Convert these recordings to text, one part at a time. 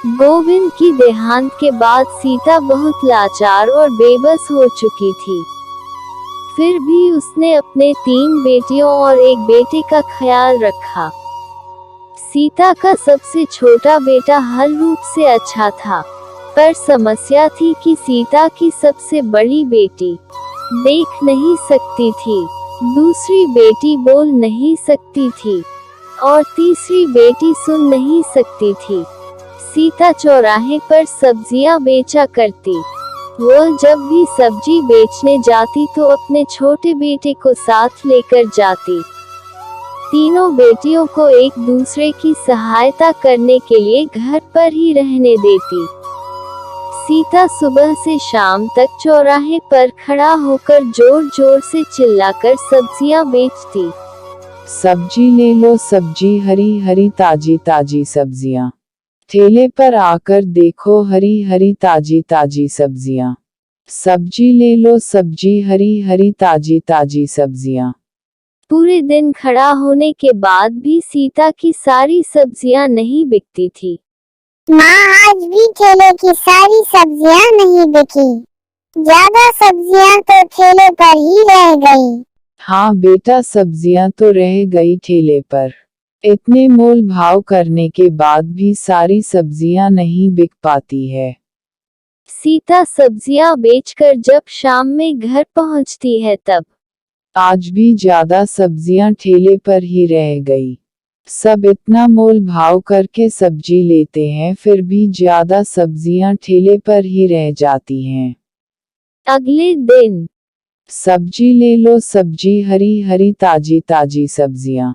गोविंद की देहांत के बाद सीता बहुत लाचार और बेबस हो चुकी थी। फिर भी उसने अपने 3 बेटियों और एक बेटे का ख्याल रखा। सीता का सबसे छोटा बेटा हर रूप से अच्छा था, पर समस्या थी कि सीता की सबसे बड़ी बेटी देख नहीं सकती थी, दूसरी बेटी बोल नहीं सकती थी और तीसरी बेटी सुन नहीं सकती थी। सीता चौराहे पर सब्जियां बेचा करती। वह जब भी सब्जी बेचने जाती तो अपने छोटे बेटे को साथ लेकर जाती। तीनों बेटियों को एक दूसरे की सहायता करने के लिए घर पर ही रहने देती। सीता सुबह से शाम तक चौराहे पर खड़ा होकर जोर जोर से चिल्लाकर सब्जियां बेचती। सब्जी ले लो सब्जी, हरी हरी ताजी ताजी सब्जियां। ठेले पर आकर देखो हरी हरी ताजी ताजी सब्जियां। सब्जी ले लो सब्जी, हरी हरी ताजी ताजी सब्जियां। पूरे दिन खड़ा होने के बाद भी सीता की सारी सब्जियां नहीं बिकती थी। माँ, आज भी ठेले की सारी सब्जियां नहीं बिकी। ज्यादा सब्जियां तो ठेले पर ही रह गई। हाँ बेटा, सब्जियां तो रह गई ठेले पर। इतने मोल भाव करने के बाद भी सारी सब्जियां नहीं बिक पाती है। सीता सब्जियां बेचकर जब शाम में घर पहुंचती है तब आज भी ज्यादा सब्जियां ठेले पर ही रह गई। सब इतना मोल भाव करके सब्जी लेते हैं, फिर भी ज्यादा सब्जियां ठेले पर ही रह जाती हैं। अगले दिन सब्जी ले लो सब्जी, हरी हरी ताजी ताजी सब्जियां।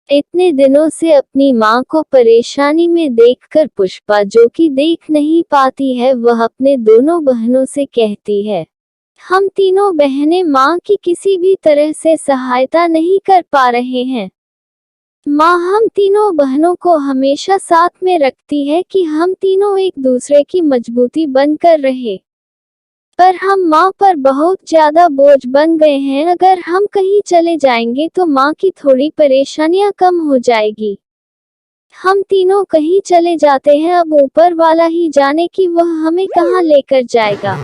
इतने दिनों से अपनी माँ को परेशानी में देखकर पुष्पा, जो कि देख नहीं पाती है, वह अपने दोनों बहनों से कहती है, हम तीनों बहनें माँ की किसी भी तरह से सहायता नहीं कर पा रहे हैं। माँ हम तीनों बहनों को हमेशा साथ में रखती है कि हम तीनों एक दूसरे की मजबूती बनकर रहे, पर हम माँ पर बहुत ज्यादा बोझ बन गए हैं। अगर हम कहीं चले जाएंगे तो माँ की थोड़ी परेशानियां कम हो जाएगी। हम तीनों कहीं चले जाते हैं, अब ऊपर वाला ही जाने कि वह हमें कहाँ लेकर जाएगा।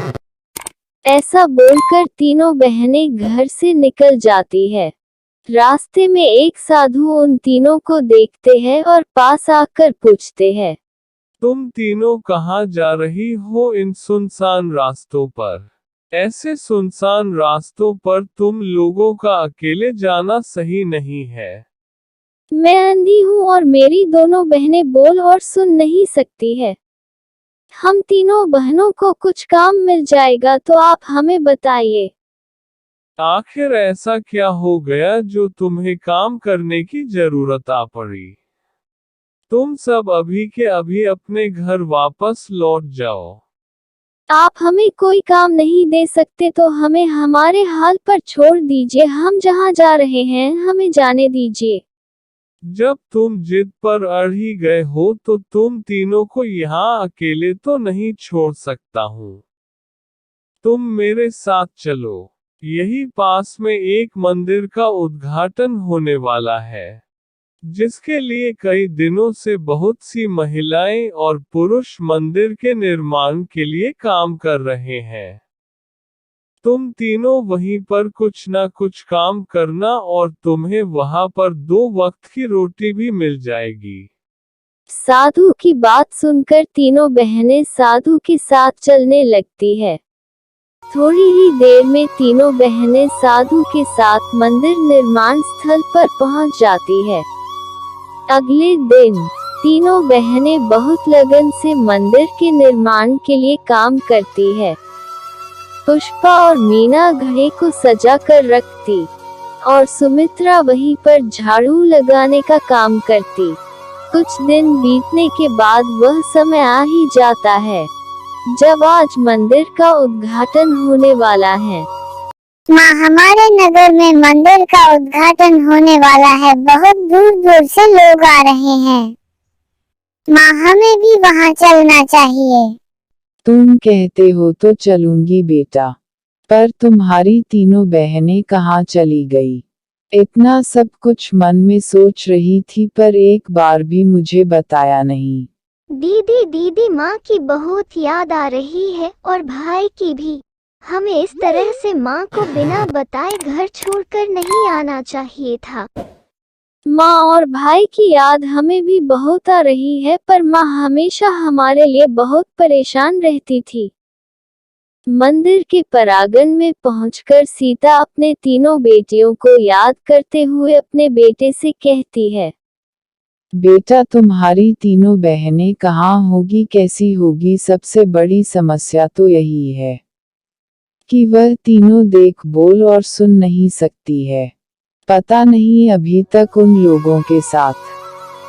ऐसा बोलकर तीनों बहनें घर से निकल जाती है। रास्ते में एक साधु उन तीनों को देखते हैं और पास आकर पूछते हैं, तुम तीनों कहाँ जा रही हो इन सुनसान रास्तों पर? ऐसे सुनसान रास्तों पर तुम लोगों का अकेले जाना सही नहीं है। मैं अंधी हूँ और मेरी दोनों बहनें बोल और सुन नहीं सकती है। हम तीनों बहनों को कुछ काम मिल जाएगा तो आप हमें बताइए। आखिर ऐसा क्या हो गया जो तुम्हें काम करने की जरूरत आ पड़ी? तुम सब अभी के अभी अपने घर वापस लौट जाओ। आप हमें कोई काम नहीं दे सकते तो हमें हमारे हाल पर छोड़ दीजिए। हम जहाँ जा रहे हैं हमें जाने दीजिए। जब तुम जिद पर अड़ ही गए हो तो तुम तीनों को यहाँ अकेले तो नहीं छोड़ सकता हूँ। तुम मेरे साथ चलो। यही पास में एक मंदिर का उद्घाटन होने वाला है, जिसके लिए कई दिनों से बहुत सी महिलाएं और पुरुष मंदिर के निर्माण के लिए काम कर रहे हैं। तुम तीनों वहीं पर कुछ ना कुछ काम करना और तुम्हें वहां पर 2 वक्त की रोटी भी मिल जाएगी। साधु की बात सुनकर तीनों बहनें साधु के साथ चलने लगती है। थोड़ी ही देर में तीनों बहनें साधु के साथ मंदिर निर्माण स्थल पर पहुंच जाती है। अगले दिन तीनों बहनें बहुत लगन से मंदिर के निर्माण के लिए काम करती है। पुष्पा और मीना घड़े को सजा कर रखती और सुमित्रा वहीं पर झाड़ू लगाने का काम करती। कुछ दिन बीतने के बाद वह समय आ ही जाता है जब आज मंदिर का उद्घाटन होने वाला है। माँ, हमारे नगर में मंदिर का उद्घाटन होने वाला है। बहुत दूर दूर से लोग आ रहे हैं। माँ, हमें भी वहाँ चलना चाहिए। तुम कहते हो तो चलूंगी बेटा, पर तुम्हारी तीनों बहनें कहाँ चली गई? इतना सब कुछ मन में सोच रही थी पर एक बार भी मुझे बताया नहीं। दीदी दीदी, माँ की बहुत याद आ रही है और भाई की भी। हमें इस तरह से माँ को बिना बताए घर छोड़कर नहीं आना चाहिए था। माँ और भाई की याद हमें भी बहुत आ रही है, पर माँ हमेशा हमारे लिए बहुत परेशान रहती थी। मंदिर के परांगण में पहुंचकर सीता अपने तीनों बेटियों को याद करते हुए अपने बेटे से कहती है, बेटा, तुम्हारी तीनों बहनें कहाँ होगी, कैसी होगी? सबसे बड़ी समस्या तो यही है कि वह तीनों देख, बोल और सुन नहीं सकती है। पता नहीं अभी तक उन लोगों के साथ।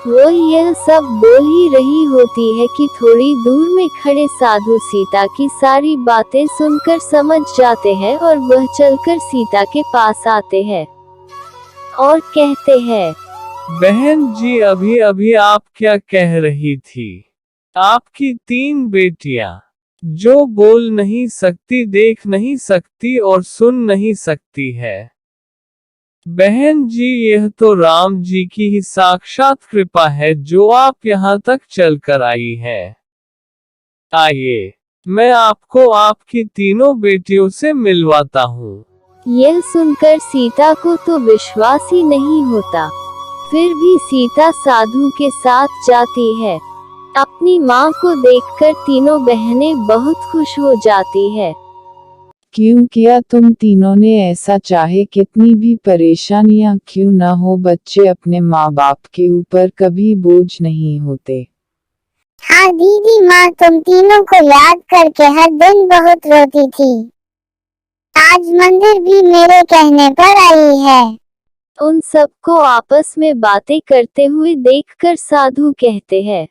वो यह सब बोल ही रही होती है कि थोड़ी दूर में खड़े साधु सीता की सारी बातें सुनकर समझ जाते हैं और वह चलकर सीता के पास आते हैं और कहते हैं, बहन जी, अभी अभी आप क्या कह रही थी? आपकी 3 बेटियां जो बोल नहीं सकती, देख नहीं सकती और सुन नहीं सकती है। बहन जी, यह तो राम जी की ही साक्षात कृपा है जो आप यहाँ तक चलकर आई है। आइए, मैं आपको आपकी तीनों बेटियों से मिलवाता हूँ। यह सुनकर सीता को तो विश्वास ही नहीं होता। फिर भी सीता साधु के साथ जाती है। अपनी माँ को देखकर तीनों बहनें बहुत खुश हो जाती है। क्यों किया तुम तीनों ने ऐसा? चाहे कितनी भी परेशानियां क्यों न हो, बच्चे अपने माँ बाप के ऊपर कभी बोझ नहीं होते। हाँ दीदी, माँ तुम तीनों को याद करके हर दिन बहुत रोती थी। आज मंदिर भी मेरे कहने पर आई है। उन सबको आपस में बातें करते हुए देखकर साधु कहते हैं,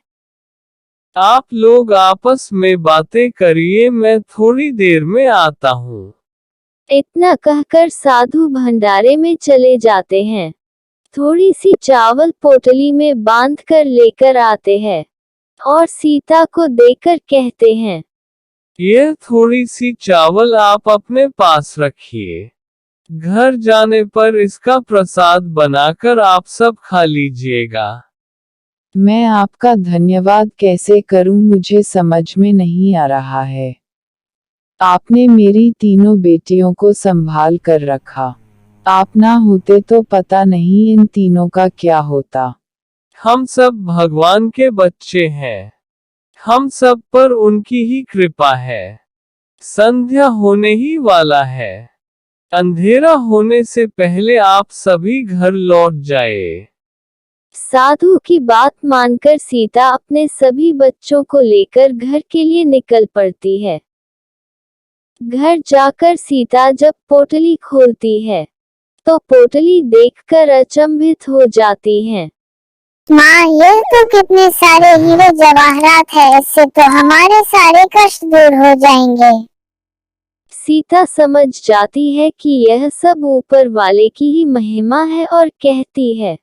आप लोग आपस में बातें करिए, मैं थोड़ी देर में आता हूँ। इतना कहकर साधु भंडारे में चले जाते हैं। थोड़ी सी चावल पोटली में बांध कर लेकर आते हैं और सीता को देकर कहते हैं, यह थोड़ी सी चावल आप अपने पास रखिए। घर जाने पर इसका प्रसाद बनाकर आप सब खा लीजिएगा। मैं आपका धन्यवाद कैसे करूं, मुझे समझ में नहीं आ रहा है। आपने मेरी तीनों बेटियों को संभाल कर रखा। आप ना होते तो पता नहीं इन तीनों का क्या होता। हम सब भगवान के बच्चे हैं। हम सब पर उनकी ही कृपा है। संध्या होने ही वाला है। अंधेरा होने से पहले आप सभी घर लौट जाए। साधु की बात मानकर सीता अपने सभी बच्चों को लेकर घर के लिए निकल पड़ती है। घर जाकर सीता जब पोटली खोलती है तो पोटली देखकर अचंभित हो जाती हैं। माँ, ये तो कितने सारे हीरे जवाहरात है, इससे तो हमारे सारे कष्ट दूर हो जाएंगे। सीता समझ जाती है कि यह सब ऊपर वाले की ही महिमा है और कहती है,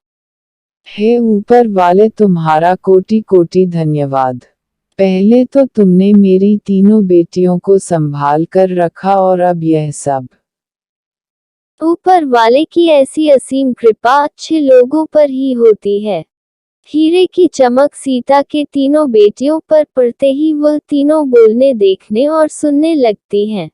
हे ऊपर वाले, तुम्हारा कोटि कोटि धन्यवाद। पहले तो तुमने मेरी तीनों बेटियों को संभाल कर रखा और अब यह सब। ऊपर वाले की ऐसी असीम कृपा अच्छे लोगों पर ही होती है। हीरे की चमक सीता के तीनों बेटियों पर पड़ते ही वह तीनों बोलने, देखने और सुनने लगती हैं।